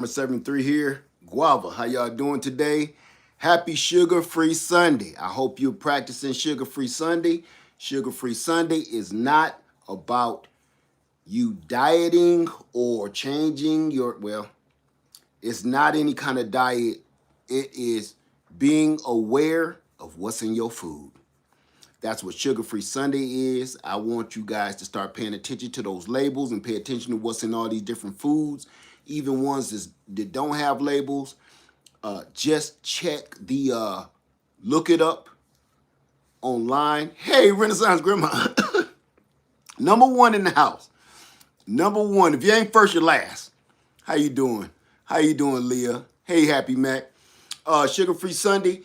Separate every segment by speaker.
Speaker 1: Number 73 here. Guava, how y'all doing today? Happy sugar-free Sunday. I hope you're practicing sugar-free Sunday. Sugar-free Sunday is not about you dieting or changing it's not any kind of diet. It is being aware of what's in your food. That's what sugar-free Sunday is. I want you guys to start paying attention to those labels and pay attention to what's in all these different foods, even ones that don't have labels. Just check look it up online. Hey, Renaissance Grandma. Number one in the house. Number one. If you ain't first, you're last. How you doing? How you doing, Leah? Hey, Happy Mac. Sugar-free Sunday.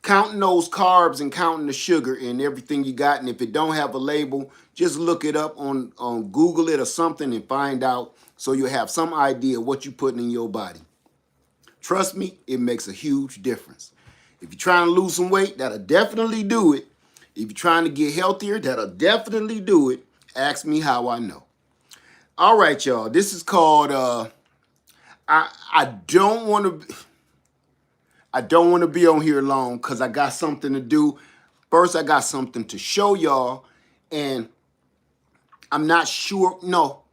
Speaker 1: Counting those carbs and counting the sugar and everything you got. And if it don't have a label, just look it up on Google it or something and find out so you'll have some idea what you're putting in your body. Trust me, it makes a huge difference. If you're trying to lose some weight, that'll definitely do it. If you're trying to get healthier, that'll definitely do it. Ask me how I know. All right, y'all. This is called, I don't want to be on here long because I got something to do. First, I got something to show y'all, and I'm not sure. No,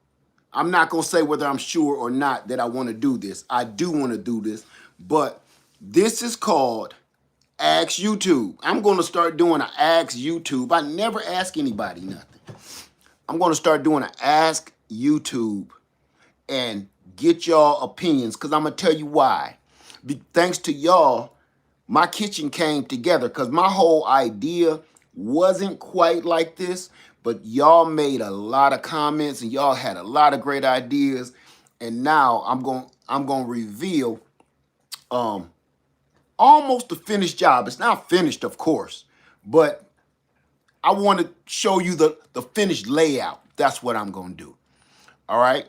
Speaker 1: I'm not going to say whether I'm sure or not that I want to do this. I do want to do this, but this is called Ask YouTube. I'm going to start doing an Ask YouTube. I never ask anybody nothing. I'm going to start doing an Ask YouTube and get y'all opinions because I'm going to tell you why. Thanks to y'all, my kitchen came together because my whole idea wasn't quite like this, but y'all made a lot of comments and y'all had a lot of great ideas. And now I'm going to reveal almost the finished job. It's not finished, of course, but I want to show you the finished layout. That's what I'm going to do. All right.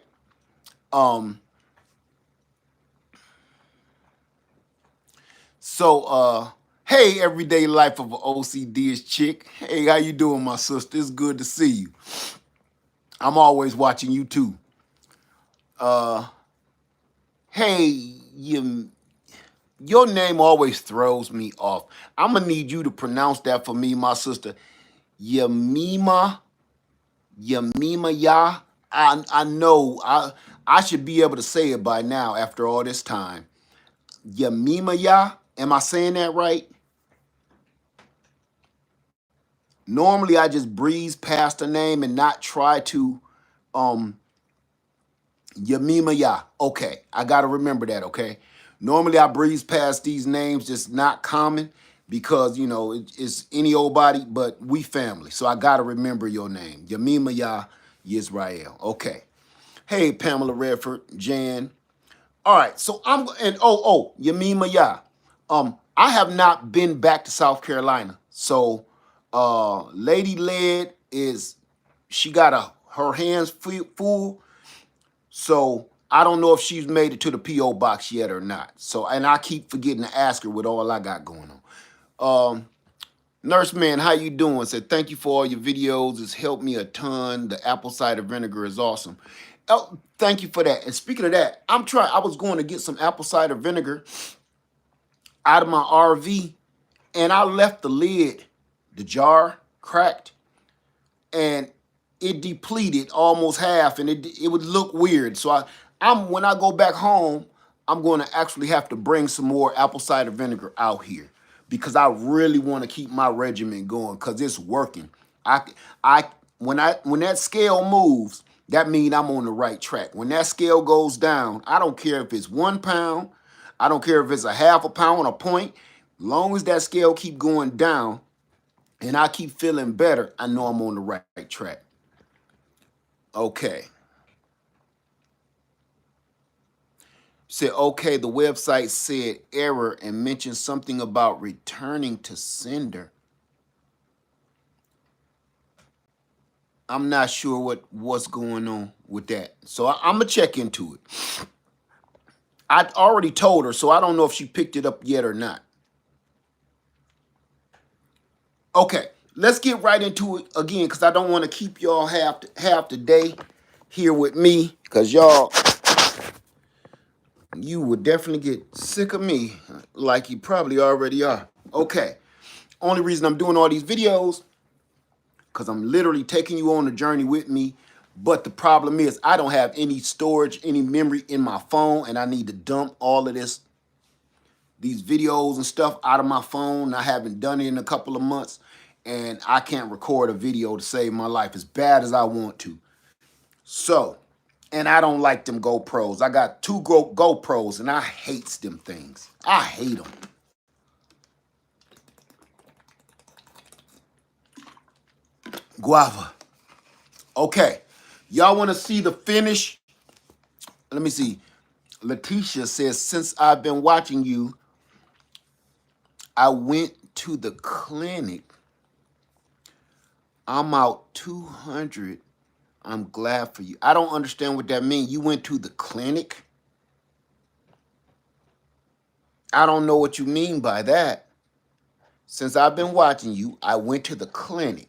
Speaker 1: Hey, everyday life of an OCD-ish chick. Hey, how you doing, my sister? It's good to see you. I'm always watching you too. Hey, your name always throws me off. I'm gonna need you to pronounce that for me, my sister. Yamima, Ya. I know I should be able to say it by now after all this time. Yamima Ya. Am I saying that right? Normally, I just breeze past the name and not try to, Yamima Ya. Okay, I got to remember that, okay? Normally, I breeze past these names, just not common because, you know, it's any old body, but we family. So I got to remember your name. Yamima Ya Yisrael. Okay. Hey, Pamela Redford, Jan. All right, so Yamima Ya. I have not been back to South Carolina. So Lady Led she got her hands full. So I don't know if she's made it to the P.O. box yet or not. So, and I keep forgetting to ask her with all I got going on. Nurse Man, how you doing? Said, thank you for all your videos. It's helped me a ton. The apple cider vinegar is awesome. Oh, thank you for that. And speaking of that, I was going to get some apple cider vinegar out of my RV, and I left the jar cracked, and it depleted almost half, and it would look weird. So when I go back home, I'm going to actually have to bring some more apple cider vinegar out here because I really want to keep my regimen going because it's working. When that scale moves, that means I'm on the right track. When that scale goes down, I don't care if it's 1 pound, I don't care if it's a half a pound, a point. Long as that scale keep going down and I keep feeling better, I know I'm on the right track. Okay. Said, okay, the website said error and mentioned something about returning to sender. I'm not sure what's going on with that. So I'm going to check into it. I already told her, so I don't know if she picked it up yet or not. Okay, let's get right into it again because I don't want to keep y'all half the day here with me because y'all You would definitely get sick of me, like you probably already are. Okay. Only reason I'm doing all these videos, because I'm literally taking you on the journey with me. But the problem is I don't have any storage, any memory in my phone, and I need to dump all of these videos and stuff out of my phone. I haven't done it in a couple of months, and I can't record a video to save my life as bad as I want to. So, and I don't like them GoPros. I got two GoPros, and I hates them things. I hate them. Guava. Okay. Y'all want to see the finish? Let me see. Letitia says, since I've been watching you, I went to the clinic. I'm out 200. I'm glad for you. I don't understand what that means. You went to the clinic? I don't know what you mean by that. Since I've been watching you, I went to the clinic.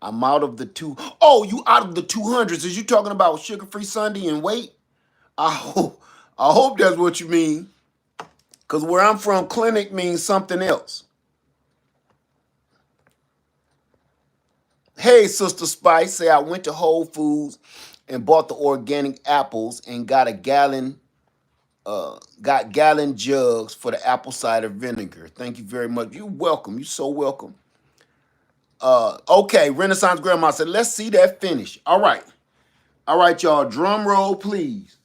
Speaker 1: I'm out of the two. Oh, you out of the 200s. Is you talking about sugar-free Sunday and weight? I hope that's what you mean. Because where I'm from, clinic means something else. Hey, Sister Spice, say I went to Whole Foods and bought the organic apples and got gallon jugs for the apple cider vinegar. Thank you very much. You're welcome. You're so welcome. Okay, Renaissance Grandma said, let's see that finish. All right. All right, y'all. Drum roll, please.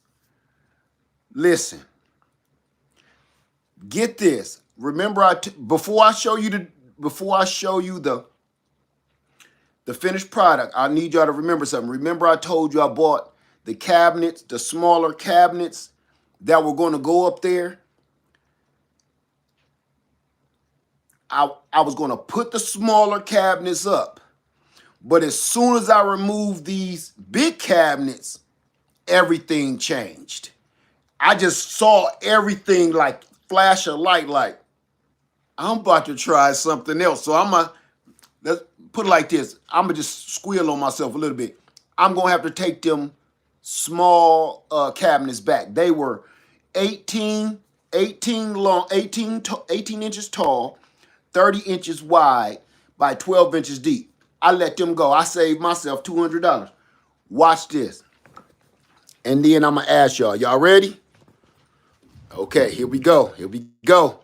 Speaker 1: Listen. Get this. Remember, before I show you the finished product, I need y'all to remember something. Remember, I told you I bought the cabinets, the smaller cabinets that were going to go up there. I was going to put the smaller cabinets up. But as soon as I removed these big cabinets, everything changed. I just saw everything like flash a light, like, I'm about to try something else. So let's put it like this. I'm going to just squeal on myself a little bit. I'm going to have to take them small cabinets back. They were 18 inches tall, 30 inches wide by 12 inches deep. I let them go. I saved myself $200. Watch this. And then I'm going to ask y'all. Y'all ready? Okay, here we go. Here we go.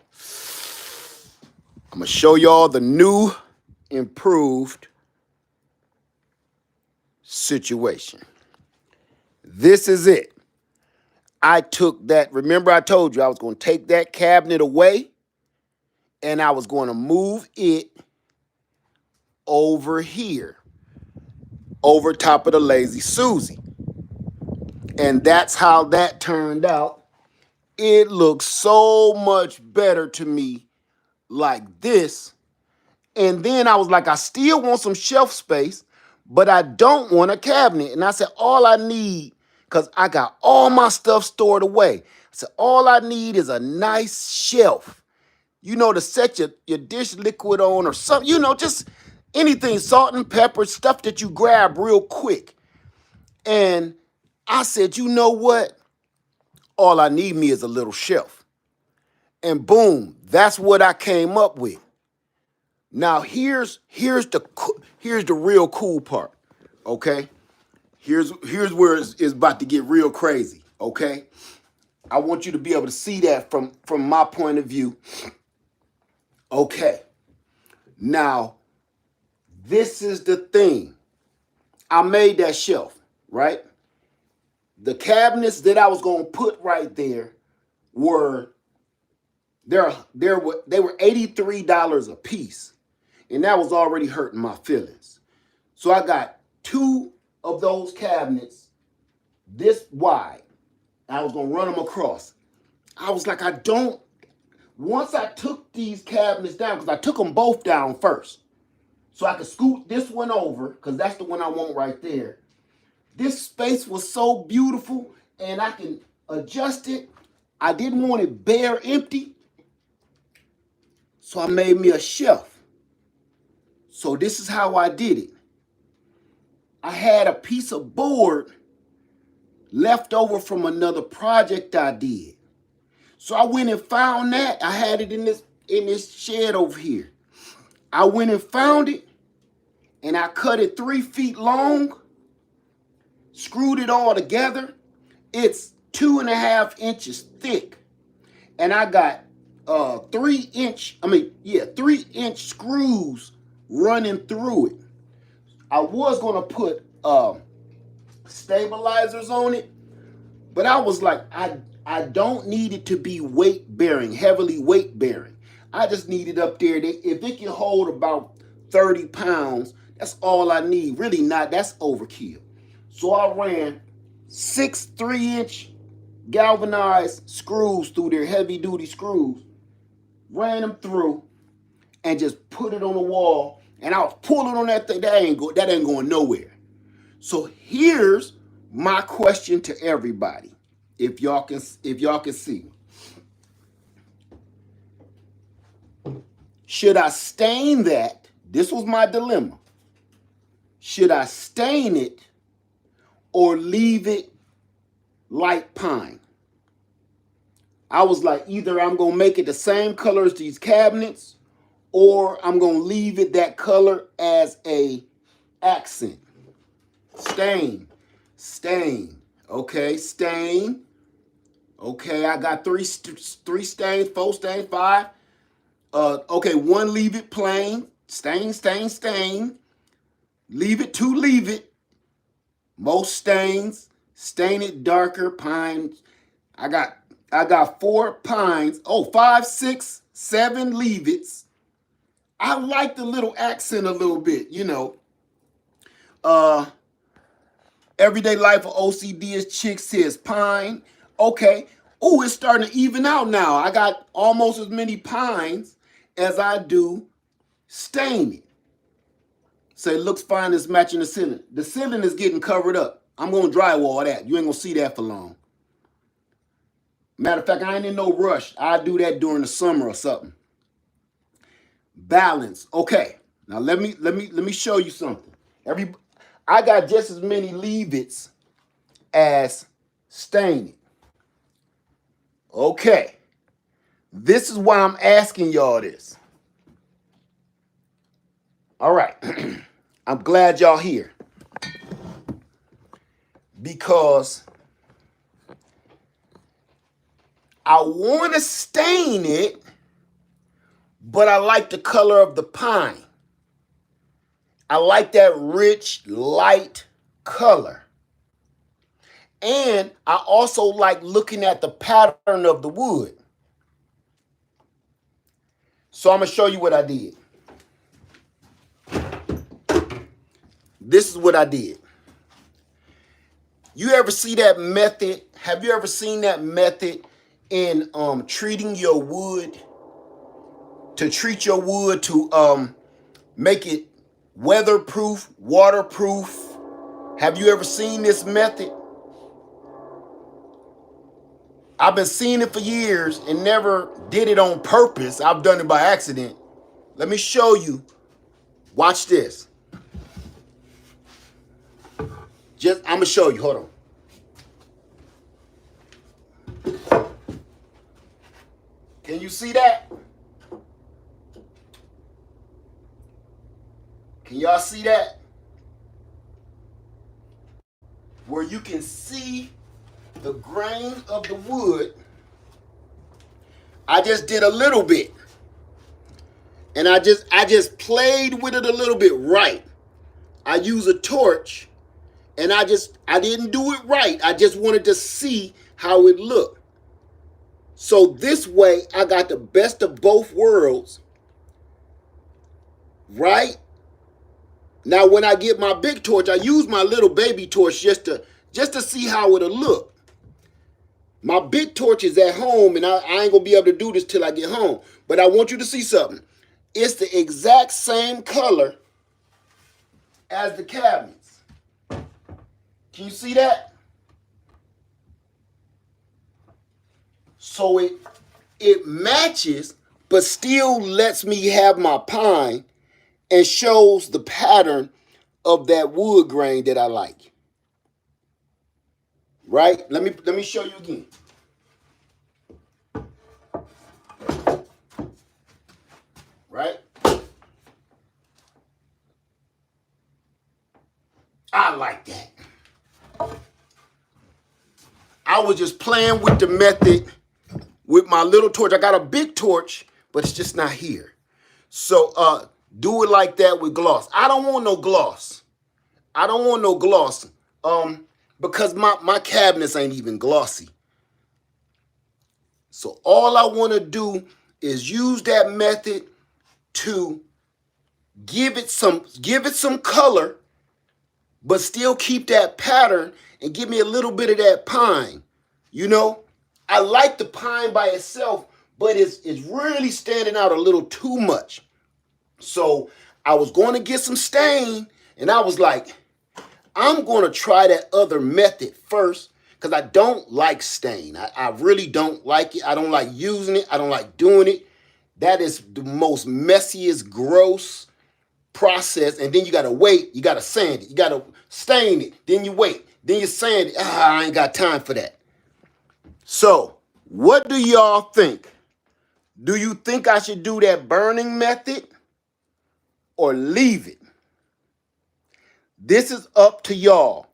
Speaker 1: I'm going to show y'all the new, improved situation. This is it. I took that. Remember I told you I was going to take that cabinet away and I was going to move it over here, over top of the Lazy Susie. And that's how that turned out. It looks so much better to me like this. And then I was like, I still want some shelf space, but I don't want a cabinet. And I said, all I need, because I got all my stuff stored away. I said, all I need is a nice shelf, you know, to set your dish liquid on or something, you know, just anything, salt and pepper, stuff that you grab real quick. And I said, you know what? All I need me is a little shelf. And boom, that's what I came up with. Now here's the real cool part, okay? Here's where it's about to get real crazy, okay? I want you to be able to see that from my point of view. Okay. Now, this is the thing. I made that shelf, right? The cabinets that I was going to put right there were they were $83 a piece. And that was already hurting my feelings. So I got two of those cabinets this wide. I was going to run them across. I was like, once I took these cabinets down, because I took them both down first, so I could scoot this one over, because that's the one I want right there. This space was so beautiful, and I can adjust it. I didn't want it bare empty, so I made me a shelf. So this is how I did it. I had a piece of board left over from another project I did. So I went and found that. I had it in this shed over here. I went and found it, and I cut it 3 feet long, screwed it all together. It's 2.5 inches thick, and I got 3-inch screws running through it. I was gonna put stabilizers on it, but I was like, I don't need it to be weight bearing, heavily weight bearing. I just need it up there. If it can hold about 30 pounds, that's all I need. Really not, that's overkill. So I ran 6 3-inch galvanized screws through there, heavy duty screws, ran them through, and just put it on the wall. And I was pulling on that thing. That ain't going nowhere. So here's my question to everybody. If y'all can see. Should I stain that? This was my dilemma. Should I stain it or leave it light pine? I was like, either I'm going to make it the same color as these cabinets, or I'm going to leave it that color as a accent. Stain. Okay, stain. Okay, I got three stains, 4 stains, 5. Okay, 1, leave it plain. Stain. Leave it, 2, leave it. Most stains, stain it darker, pine. I got 4 pines. 5, 6, 7 leave it's. I like the little accent a little bit, you know. Everyday life of OCD is chick says pine. Okay. Oh, it's starting to even out now. I got almost as many pines as I do staining. So it looks fine, it's matching the ceiling. The ceiling is getting covered up. I'm going to drywall that. You ain't going to see that for long. Matter of fact, I ain't in no rush. I do that during the summer or something. Balance. Okay. Now let me show you something. I got just as many leave-its as staining. Okay. This is why I'm asking y'all this. All right. I'm glad y'all here. Because I want to stain it, but I like the color of the pine. I like that rich, light color. And I also like looking at the pattern of the wood. So I'm going to show you what I did. This is what I did. You ever see that method? Have you ever seen that method in treating your wood? To treat your wood to make it weatherproof, waterproof. Have you ever seen this method? I've been seeing it for years and never did it on purpose. I've done it by accident. Let me show you. Watch this. I'm gonna show you. Hold on. Can you see that? Can y'all see that? Where you can see the grain of the wood. I just did a little bit. And I just played with it a little bit right. I use a torch, and I didn't do it right. I just wanted to see how it looked. So this way I got the best of both worlds. Right? Now, when I get my big torch, I use my little baby torch just to see how it'll look. My big torch is at home, and I ain't going to be able to do this till I get home. But I want you to see something. It's the exact same color as the cabinets. Can you see that? So it matches, but still lets me have my pine and shows the pattern of that wood grain that I like. Right? Let me show you again. like that. I was just playing with the method with my little torch. I got a big torch, but it's just not here. So do it like that with gloss. I don't want no gloss. I don't want no gloss. Because my cabinets ain't even glossy. So all I want to do is use that method to give it some color, but still keep that pattern and give me a little bit of that pine. You know, I like the pine by itself, but it's really standing out a little too much. So I was going to get some stain, and I was like, I'm going to try that other method first, because I don't like stain. I really don't like it. I don't like using it. I don't like doing it. That is the most messiest, gross process. And then you got to wait. You got to sand it. You got to stain it. Then you wait. Then you sand it. I ain't got time for that. So what do y'all think? Do you think I should do that burning method or leave it? This is up to y'all.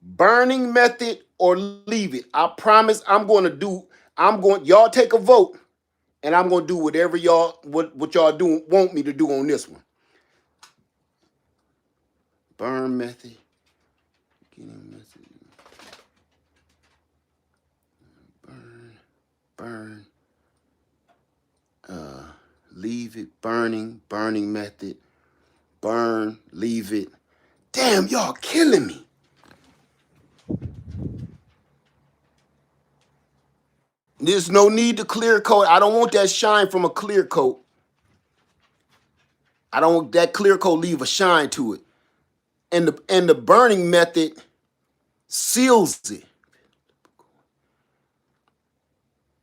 Speaker 1: Burning method or leave it. I promise y'all take a vote, and I'm going to do whatever what y'all want me to do on this one. Burn method. Burn. Leave it. Burning method. Burn, leave it. Damn, y'all killing me. There's no need to clear coat. I don't want that shine from a clear coat. I don't want that clear coat leave a shine to it. And the burning method seals it.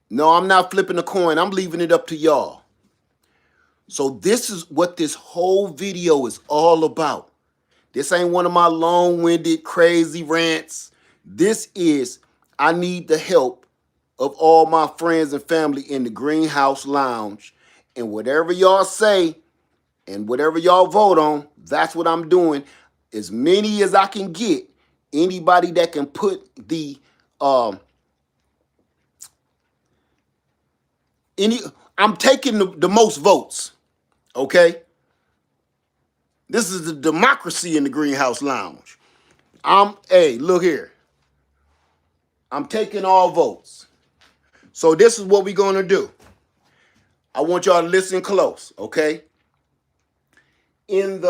Speaker 1: No, I'm not flipping the coin. I'm leaving it up to y'all. So this is what this whole video is all about. This ain't one of my long-winded, crazy rants. This is, I need the help of all my friends and family in the Greenhouse Lounge. And whatever y'all say and whatever y'all vote on, that's what I'm doing. As many as I can get. Anybody that can put the I'm taking the most votes. Okay? This is the democracy in the Greenhouse Lounge. Hey, look here. I'm taking all votes. So this is what we're going to do. I want y'all to listen close, okay? I'm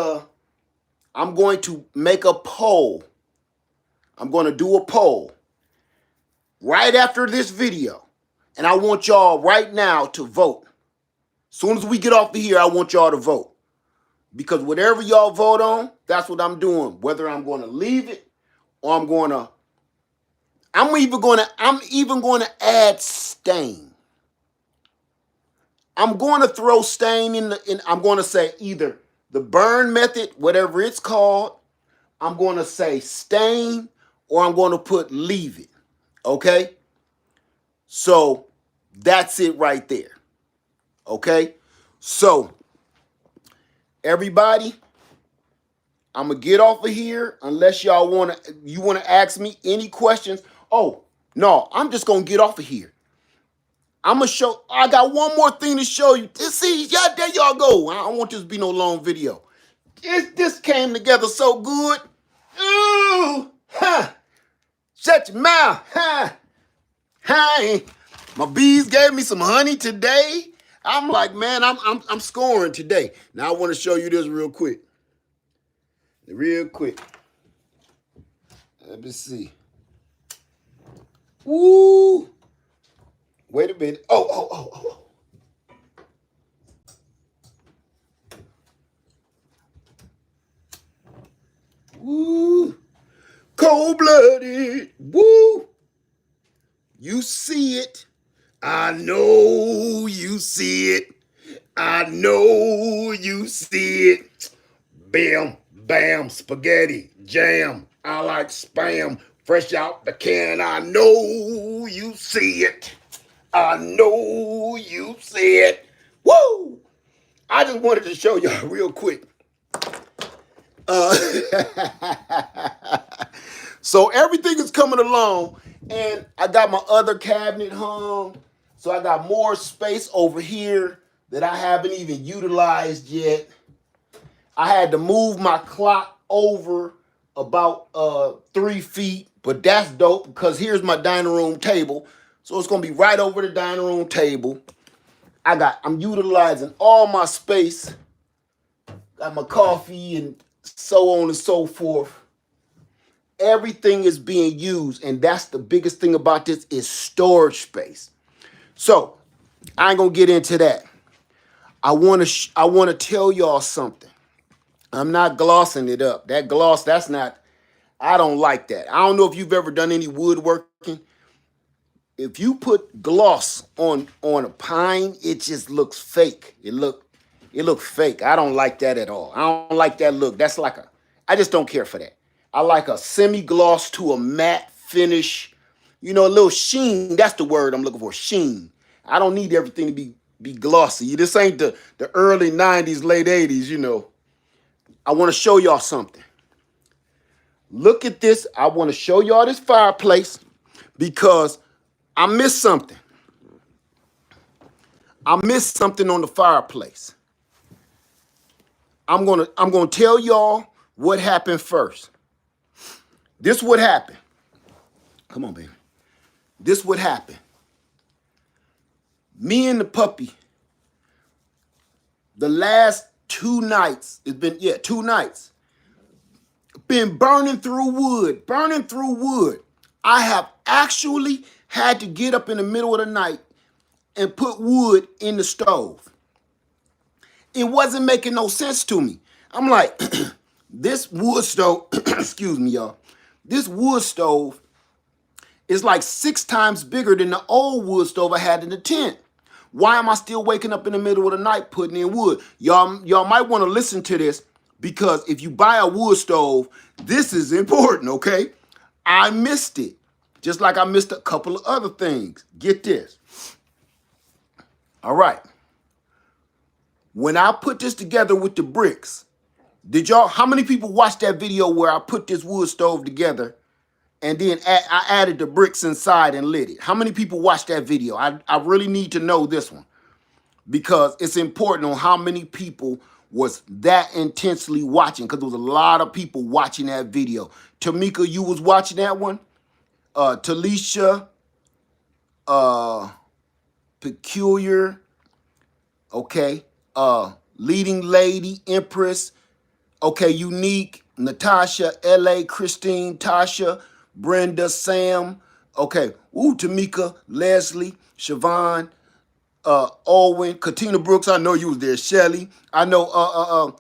Speaker 1: going to make a poll. I'm going to do a poll right after this video. And I want y'all right now to vote. As soon as we get off of here, I want y'all to vote. Because whatever y'all vote on, that's what I'm doing. Whether I'm going to leave it or I'm even going to add stain. I'm going to throw stain in I'm going to say either the burn method, whatever it's called. I'm going to say stain, or I'm going to put leave it. Okay? So that's it right there. Okay? So everybody, I'm going to get off of here unless y'all want to ask me any questions. Oh, no, I'm just going to get off of here. I got one more thing to show you. See, yeah, there y'all go. I don't want this to be no long video. This came together so good. Ooh, ha. Shut your mouth, ha. Hi. My bees gave me some honey today. I'm like, man, I'm scoring today. Now I want to show you this real quick. Real quick. Let me see. Woo. Wait a minute. Oh. Woo. Cold-blooded. Woo. You see it. I know you see it. I know you see it. Bam, bam, spaghetti, jam. I like spam, fresh out the can. I know you see it. I know you see it. Woo! I just wanted to show y'all real quick. So everything is coming along, and I got my other cabinet hung. So I got more space over here that I haven't even utilized yet. I had to move my clock over about 3 feet, but that's dope because here's my dining room table. So it's gonna be right over the dining room table. I'm utilizing all my space. Got my coffee and so on and so forth. Everything is being used, and that's the biggest thing about this is storage space. So I ain't gonna get into that. I wanna tell y'all something. I'm not glossing it up. That gloss, that's not. I don't like that. I don't know if you've ever done any woodworking. If you put gloss on a pine, it just looks fake. It look fake. I don't like that at all. I don't like that look. That's like I just don't care for that. I like a semi-gloss to a matte finish. You know, a little sheen. That's the word I'm looking for. Sheen. I don't need everything to be glossy. This ain't the early 90s, late 80s, you know. I want to show y'all something. Look at this. I want to show y'all this fireplace because I missed something. I missed something on the fireplace. I'm gonna tell y'all what happened first. This what happened. Come on, baby. This what happened. Me and the puppy, the last 2 nights, it's been, 2 nights, been burning through wood. I have actually had to get up in the middle of the night and put wood in the stove. It wasn't making no sense to me. I'm like, this wood stove, excuse me, y'all. This wood stove is like 6 times bigger than the old wood stove I had in the tent. Why am I still waking up in the middle of the night putting in wood? Y'all might want to listen to this because if you buy a wood stove, this is important, okay? I missed it. Just like I missed a couple of other things. Get this. All right. When I put this together with the bricks, how many people watched that video where I put this wood stove together and then I added the bricks inside and lit it? How many people watched that video? I really need to know this one because it's important on how many people was that intensely watching because there was a lot of people watching that video. Tamika, you was watching that one? Talisha, Peculiar, okay, Leading Lady, Empress, okay, Unique, Natasha, LA, Christine, Tasha, Brenda, Sam, okay, Tamika, Leslie, Siobhan, Owen, Katina Brooks, I know you was there, Shelly, I know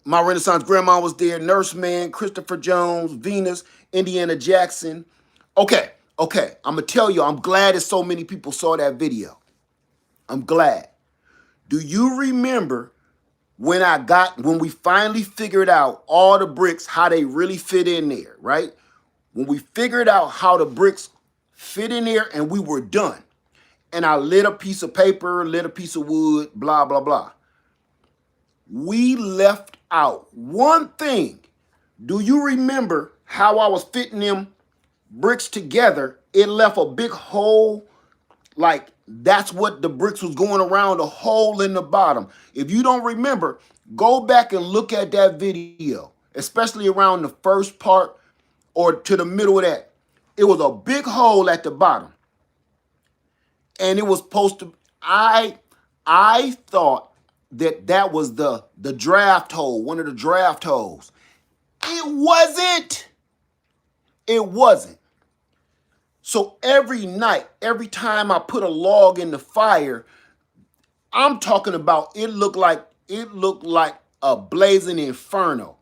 Speaker 1: my Renaissance grandma was there, Nurse Man, Christopher Jones, Venus, Indiana Jackson. Okay, I'm gonna tell you, I'm glad that so many people saw that video. I'm glad. Do you remember when we finally figured out all the bricks, how they really fit in there, right? When we figured out how the bricks fit in there and we were done. And I lit a piece of paper, lit a piece of wood, blah, blah, blah. We left out one thing. Do you remember how I was fitting them bricks together? It left a big hole, like that's what the bricks was going around, a hole in the bottom. If you don't remember, go back and look at that video, especially around the first part or to the middle of that. It was a big hole at the bottom. And it was supposed to, I thought that was the draft hole, one of the draft holes. It wasn't. It wasn't. So every night, every time I put a log in the fire, I'm talking about it looked like a blazing inferno.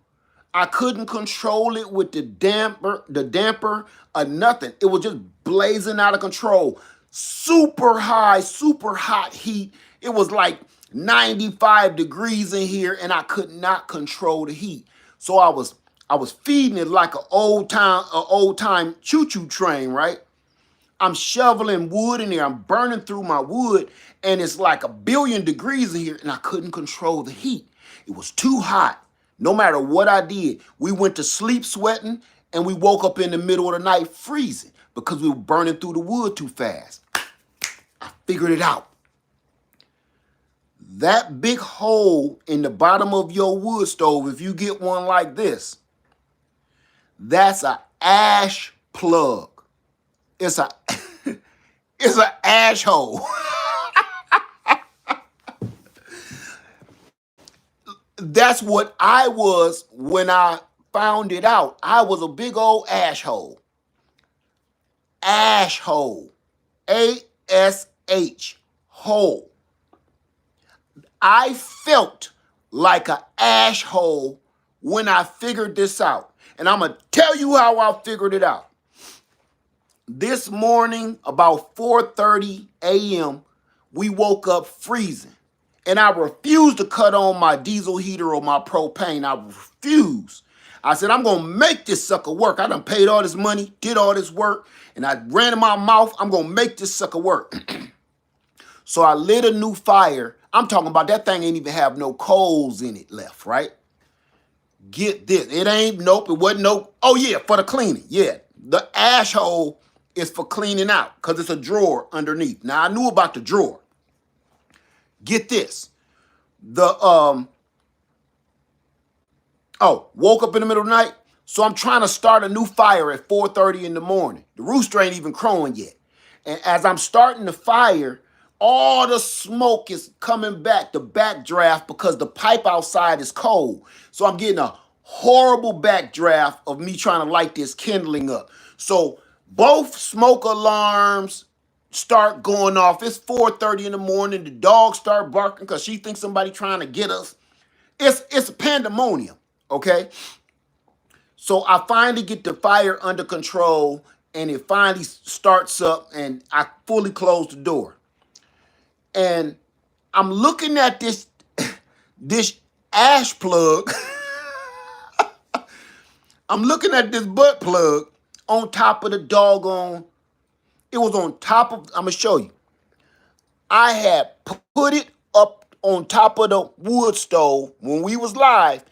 Speaker 1: I couldn't control it with the damper or nothing. It was just blazing out of control. Super high, super hot heat. It was like 95 degrees in here and I could not control the heat. So I was feeding it like an old time choo-choo train, right? I'm shoveling wood in there. I'm burning through my wood and it's like 1,000,000,000 degrees in here and I couldn't control the heat. It was too hot. No matter what I did, we went to sleep sweating And we woke up in the middle of the night freezing because we were burning through the wood too fast. I figured it out. That big hole in the bottom of your wood stove, if you get one like this, that's an ash plug. It's a it's an ash hole. That's what I was when I found it out. I was a big old ash hole. Ash hole. A-S-H. Hole. I felt like an ash hole when I figured this out. And I'm going to tell you how I figured it out. This morning, about 4:30 a.m., we woke up freezing. And I refused to cut on my diesel heater or my propane. I refused. I said, I'm going to make this sucker work. I done paid all this money, did all this work, and I ran in my mouth. I'm going to make this sucker work. So I lit a new fire. I'm talking about that thing ain't even have no coals in it left, right? Get this. It ain't, nope, it wasn't no, oh yeah, for the cleaning. Yeah, the ash hole is for cleaning out because it's a drawer underneath. Now, I knew about the drawer. Get this. Woke up in the middle of the night. So I'm trying to start a new fire at 4:30 in the morning. The rooster ain't even crowing yet. And as I'm starting the fire, all the smoke is coming back, the backdraft, because the pipe outside is cold. So I'm getting a horrible backdraft of me trying to light this kindling up. So both smoke alarms start going off. It's 4:30 in the morning. The dogs start barking because she thinks somebody trying to get us. It's a pandemonium, okay? So I finally get the fire under control, and it finally starts up, and I fully close the door. And I'm looking at this ash plug. I'm looking at this butt plug on top of the doggone. It was on top of, I'm going to show you. I had put it up on top of the wood stove when we was live.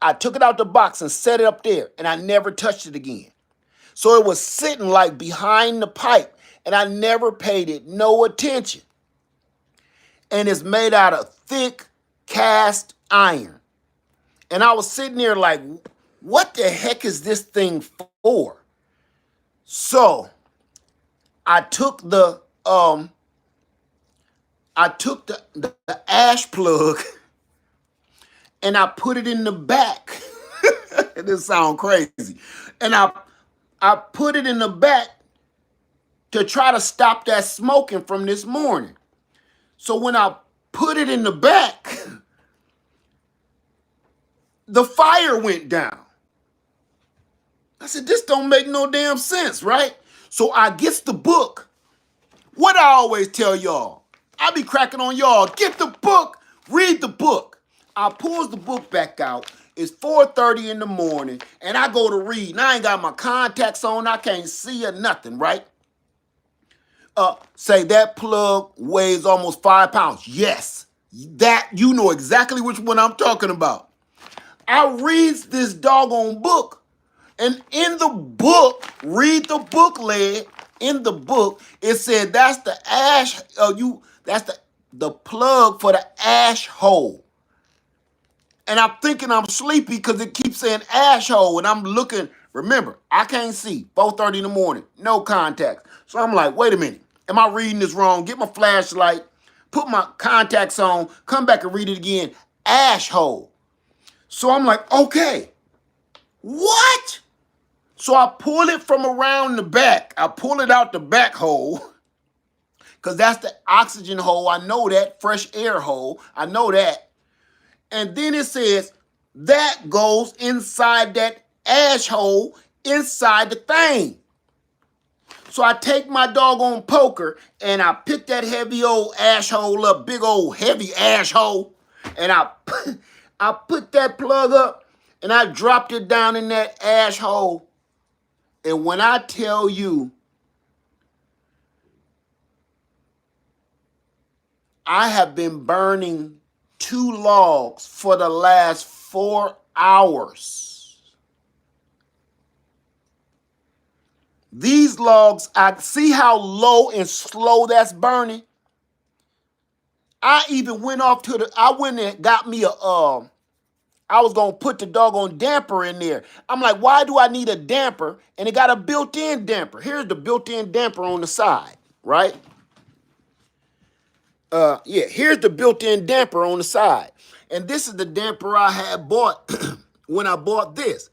Speaker 1: I took it out the box and set it up there, and I never touched it again. So it was sitting like behind the pipe, and I never paid it no attention. And it's made out of thick cast iron. And I was sitting there like, what the heck is this thing for? So I took the ash plug and I put it in the back. This sounds crazy. And I put it in the back to try to stop that smoking from this morning. So when I put it in the back, the fire went down. I said, this don't make no damn sense, right? So I gets the book. What I always tell y'all, I be cracking on y'all, get the book, read the book. I pulls the book back out. It's 4:30 in the morning, and I go to read. And I ain't got my contacts on. I can't see or nothing, right? Say that plug weighs almost 5 pounds. Yes, that, you know exactly which one I'm talking about. I reads this doggone book, and in the book, read the booklet. In the book, it said that's the ash. That's the plug for the ash hole. And I'm thinking I'm sleepy because it keeps saying ash hole, and I'm looking. Remember, I can't see. 4:30 in the morning, no contacts. So I'm like, wait a minute. Am I reading this wrong? Get my flashlight, put my contacts on, come back and read it again. Ash hole. So I'm like, okay, what? So I pull it from around the back. I pull it out the back hole because that's the oxygen hole. I know that. Fresh air hole. I know that. And then it says that goes inside that ash hole inside the thing. So I take my doggone poker and I pick that heavy old ash hole up, big old heavy ash hole, and I put that plug up and I dropped it down in that ash hole. And when I tell you, I have been burning 2 logs for the last 4 hours. These logs, I see how low and slow that's burning. I even went off to I went and got me I was gonna put the doggone damper in there. I'm like, why do I need a damper? And it got a built-in damper. Here's the built-in damper on the side, right? Yeah, here's the built-in damper on the side. And this is the damper I had bought when I bought this.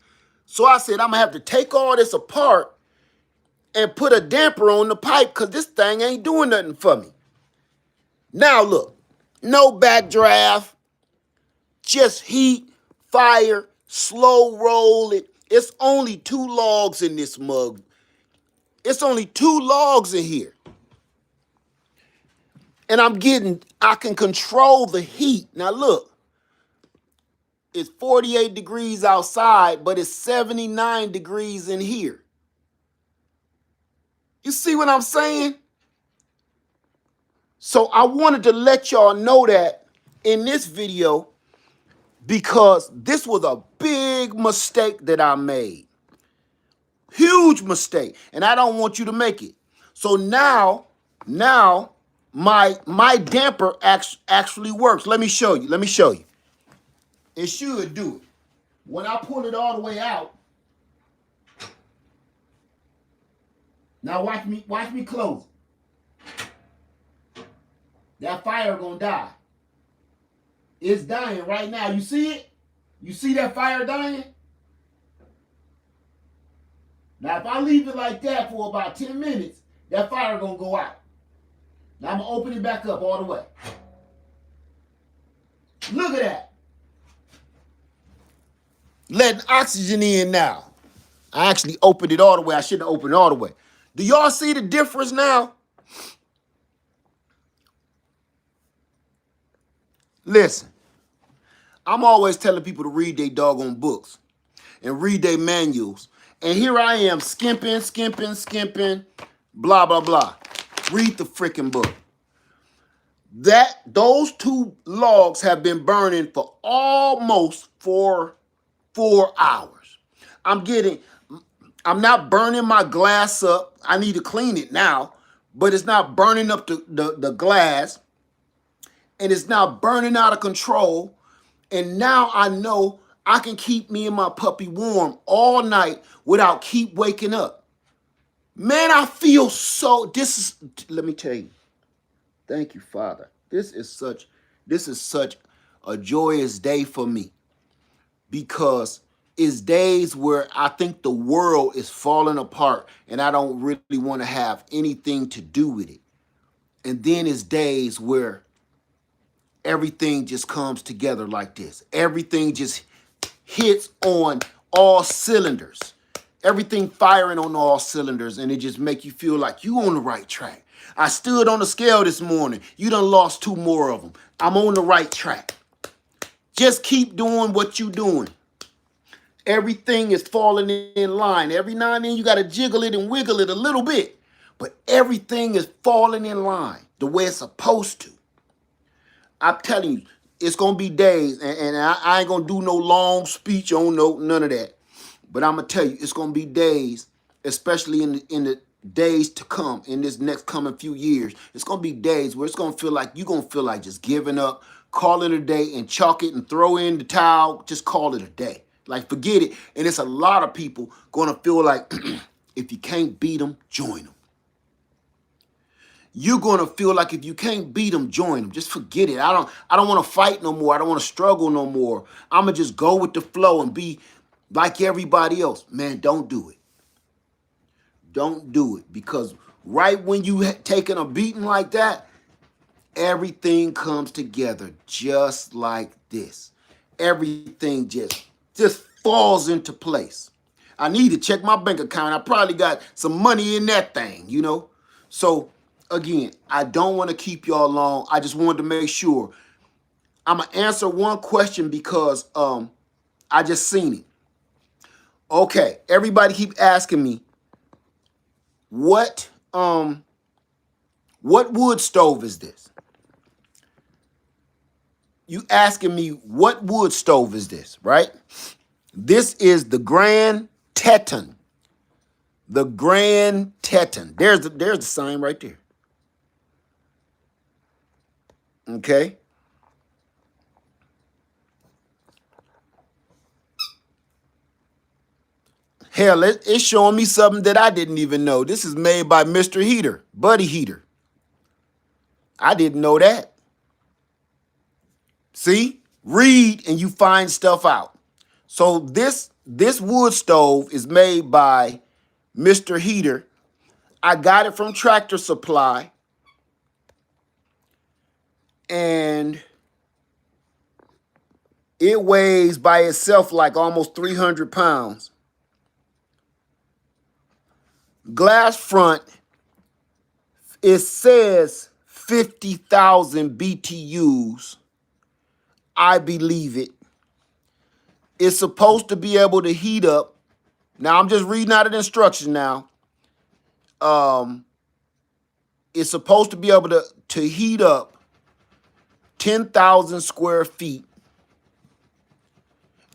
Speaker 1: So I said, I'm gonna have to take all this apart and put a damper on the pipe because this thing ain't doing nothing for me. Now look, no backdraft, just heat, fire, slow roll it. It's only 2 logs in this mug. It's only 2 logs in here. And I can control the heat. Now look, it's 48 degrees outside, but it's 79 degrees in here. You see what I'm saying? So I wanted to let y'all know that in this video because this was a big mistake that I made. Huge mistake. And I don't want you to make it. So now my damper actually works. Let me show you. It should do it. When I pull it all the way out. Now watch me close it. That fire gonna die. It's dying right now. You see it? You see that fire dying? Now if I leave it like that for about 10 minutes, that fire gonna go out. Now I'm gonna open it back up all the way. Look at that. Letting oxygen in now. I actually opened it all the way. I shouldn't have opened it all the way. Do y'all see the difference now? Listen, I'm always telling people to read their doggone books and read their manuals. And here I am skimping, blah, blah, blah. Read the freaking book. Those 2 logs have been burning for almost 4 hours. I'm not burning my glass up. I need to clean it now, but it's not burning up the glass, and it's not burning out of control. And now I know I can keep me and my puppy warm all night without keep waking up. Man, I feel so, let me tell you, thank you, Father. This is such a joyous day for me because it's days where I think the world is falling apart and I don't really want to have anything to do with it. And then it's days where everything just comes together like this. Everything just hits on all cylinders. Everything firing on all cylinders, and it just make you feel like you on the right track. I stood on the scale this morning. You done lost 2 more of them. I'm on the right track. Just keep doing what you doing. Everything is falling in line. Every now and then you got to jiggle it and wiggle it a little bit, but everything is falling in line the way it's supposed to. I'm telling you, it's going to be days, and I ain't going to do no long speech on none of that. But I'm going to tell you, it's going to be days, especially in the days to come, in this next coming few years. It's going to be days where it's going to feel like you're going to feel like just giving up, call it a day, and chalk it and throw in the towel. Just call it a day. Like, forget it. And it's a lot of people going to feel like if you can't beat them, join them. You're going to feel like if you can't beat them, join them. Just forget it. I don't want to fight no more. I don't want to struggle no more. I'm going to just go with the flow and be like everybody else. Man, don't do it. Don't do it. Because right when you taking a beating like that, everything comes together just like this. Everything just falls into place. I need to check my bank account. I probably got some money in that thing, you know. So again, I don't want to keep y'all long. I just wanted to make sure. I'm going to answer one question because I just seen it. Okay, everybody keep asking me, what wood stove is this? You asking me what wood stove is this, right? This is the Grand Teton. The Grand Teton. There's the sign right there. Okay. Hell, it's showing me something that I didn't even know. This is made by Mr. Heater, Buddy Heater. I didn't know that. See? Read and you find stuff out. So this wood stove is made by Mr. Heater. I got it from Tractor Supply. And it weighs by itself like almost 300 pounds. Glass front, it says 50,000 BTUs. I believe it. It's supposed to be able to heat up. Now, I'm just reading out of the instruction now. It's supposed to be able to heat up 10,000 square feet.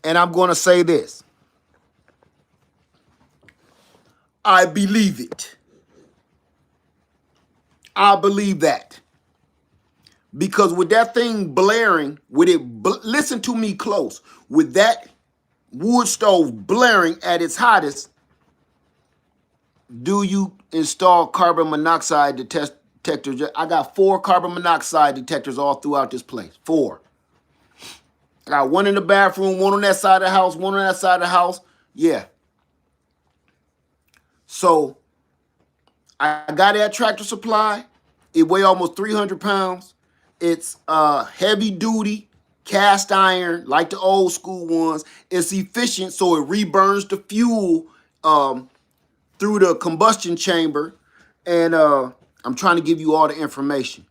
Speaker 1: And I'm going to say this. I believe it. I believe that. Because with that thing blaring, listen to me close, with that wood stove blaring at its hottest, do you install carbon monoxide detectors? I got 4 carbon monoxide detectors all throughout this place. 4. I got 1 in the bathroom, 1 on that side of the house, 1 on that side of the house. Yeah. So I got it at Tractor Supply. It weighs almost 300 pounds. It's heavy duty, cast iron, like the old school ones. It's efficient, so it reburns the fuel through the combustion chamber. And I'm trying to give you all the information.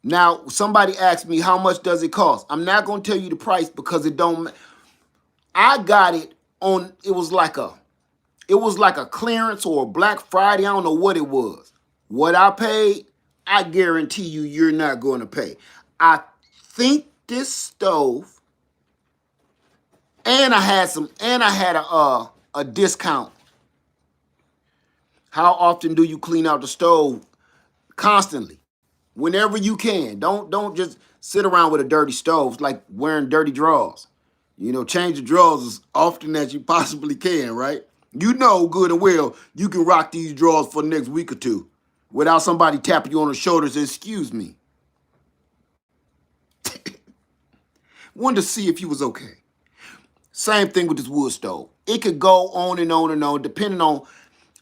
Speaker 1: Now, somebody asked me, how much does it cost? I'm not going to tell you the price because it don't. I got it on, it was like a clearance or a Black Friday. I don't know what it was. What I paid, I guarantee you're not going to pay. I think this stove, and I had a discount. How often do you clean out the stove? Constantly. Whenever you can. Don't just sit around with a dirty stove. It's like wearing dirty drawers. You know, change the drawers as often as you possibly can, right? You know good and well you can rock these drawers for the next week or 2 without somebody tapping you on the shoulders and excuse me. Wanted to see if you was okay. Same thing with this wood stove. It could go on and on and on depending on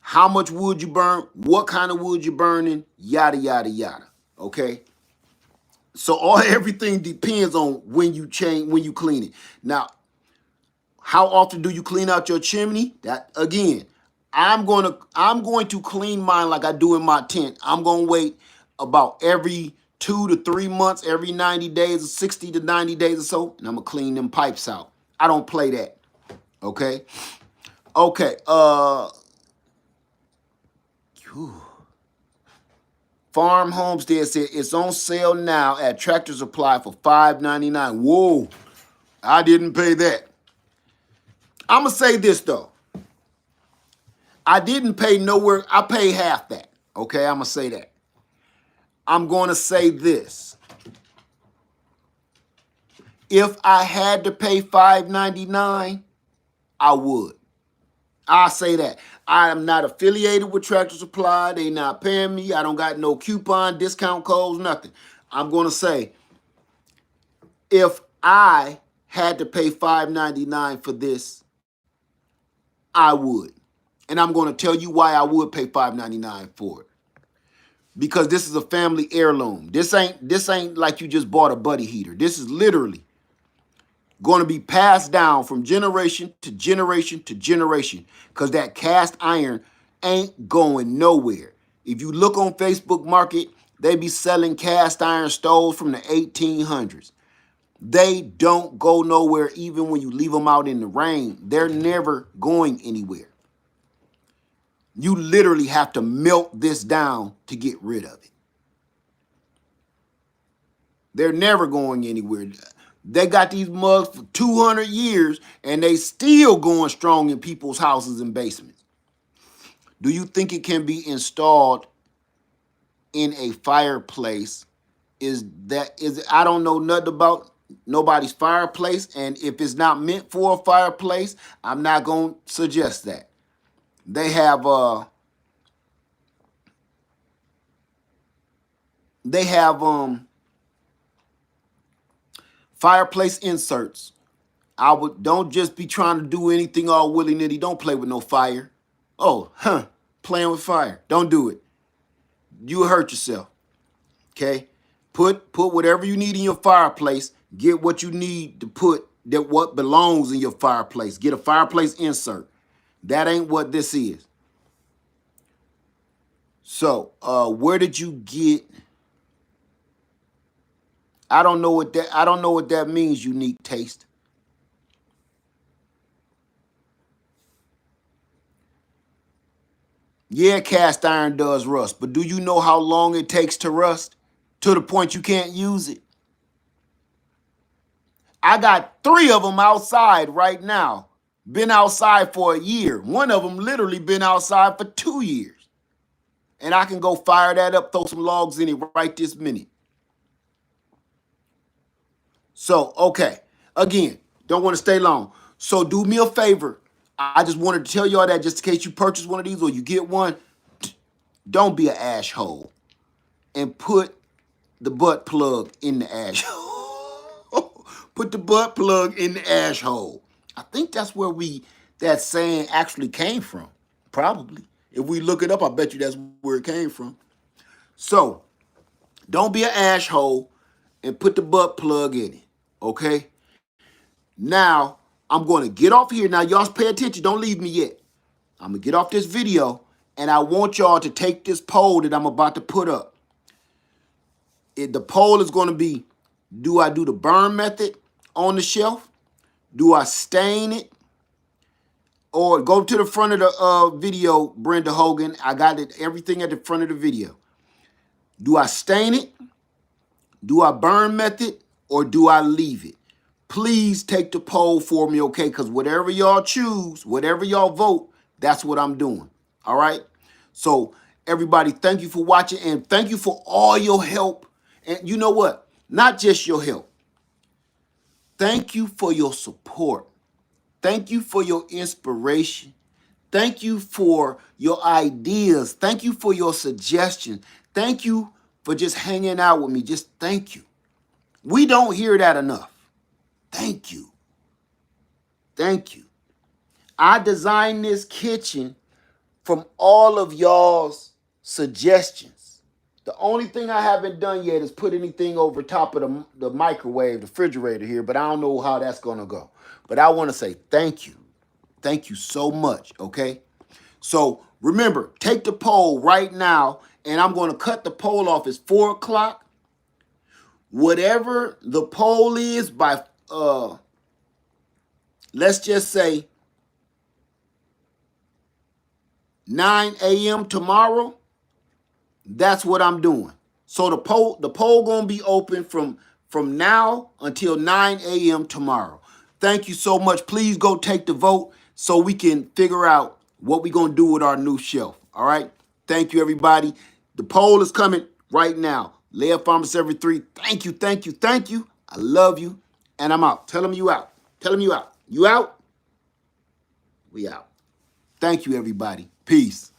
Speaker 1: how much wood you burn, what kind of wood you're burning, yada, yada, yada. Okay? So everything depends on when you clean it. Now, how often do you clean out your chimney? That again, I'm going to clean mine like I do in my tent. I'm going to wait about every 2 to 3 months, every 90 days or 60 to 90 days or so, and I'm going to clean them pipes out. I don't play that. Okay? Okay, Farm Homestead said it's on sale now at Tractor Supply for $5.99. Whoa, I didn't pay that. I'm going to say this, though. I didn't pay nowhere. I paid half that. Okay, I'm going to say that. I'm going to say this. If I had to pay $5.99, I would. I'll say that. I am not affiliated with Tractor Supply. They not paying me. I don't got no coupon, discount codes, nothing. I'm going to say, if I had to pay $5.99 for this, I would. And I'm going to tell you why I would pay $5.99 for it. Because this is a family heirloom. This ain't like you just bought a Buddy Heater. This is literally going to be passed down from generation to generation to generation, because that cast iron ain't going nowhere. If you look on Facebook Market, they be selling cast iron stoves from the 1800s. They don't go nowhere even when you leave them out in the rain. They're never going anywhere. You literally have to melt this down to get rid of it. They're never going anywhere. They got these mugs for 200 years and they still going strong in people's houses and basements. Do you think it can be installed in a fireplace? I don't know nothing about nobody's fireplace, and if it's not meant for a fireplace, I'm not going to suggest that. They have fireplace inserts. Don't just be trying to do anything all willy-nilly. Don't play with no fire. Oh, playing with fire. Don't do it. You hurt yourself. Okay? Put whatever you need in your fireplace. Get what you need to put that what belongs in your fireplace. Get a fireplace insert. That ain't what this is. So, where did you get? I don't know what that means, unique taste. Yeah, cast iron does rust, but do you know how long it takes to rust? To the point you can't use it. I got 3 of them outside right now. Been outside for a year. One of them literally been outside for 2 years. And I can go fire that up, throw some logs in it right this minute. So, okay. Again, don't want to stay long. So do me a favor. I just wanted to tell y'all that just in case you purchase one of these or you get one, don't be an asshole and put the butt plug in the ash hole. Put the butt plug in the ash hole. I think that's where that saying actually came from. Probably. If we look it up, I bet you that's where it came from. So, don't be an ash hole and put the butt plug in it. Okay? Now, I'm going to get off here. Now, y'all pay attention. Don't leave me yet. I'm going to get off this video, and I want y'all to take this poll that I'm about to put up. The poll is going to be, do I do the burn method on the shelf? Do I stain it? Or go to the front of the video, Brenda Hogan. I got everything at the front of the video. Do I stain it? Do I burn method? Or do I leave it? Please take the poll for me, okay? Because whatever y'all choose, whatever y'all vote, that's what I'm doing. All right? So, everybody, thank you for watching. And thank you for all your help. And you know what? Not just your help. Thank you for your support. Thank you for your inspiration. Thank you for your ideas. Thank you for your suggestions. Thank you for just hanging out with me. Just thank you. We don't hear that enough. Thank you. Thank you. I designed this kitchen from all of y'all's suggestions. The only thing I haven't done yet is put anything over top of the microwave, the refrigerator here, but I don't know how that's going to go. But I want to say thank you. Thank you so much, okay? So remember, take the poll right now, and I'm going to cut the poll off. It's 4 o'clock. Whatever the poll is by, let's just say 9 a.m. tomorrow, that's what I'm doing. So the poll gonna be open from now until 9 a.m. tomorrow. Thank you so much. Please go take the vote so we can figure out what we're gonna do with our new shelf. All right. Thank you, everybody. The poll is coming right now. Layer Pharmacist every 3. Thank you, thank you, thank you. I love you, and I'm out. Tell them you out. Tell them you out. You out? We out. Thank you, everybody. Peace.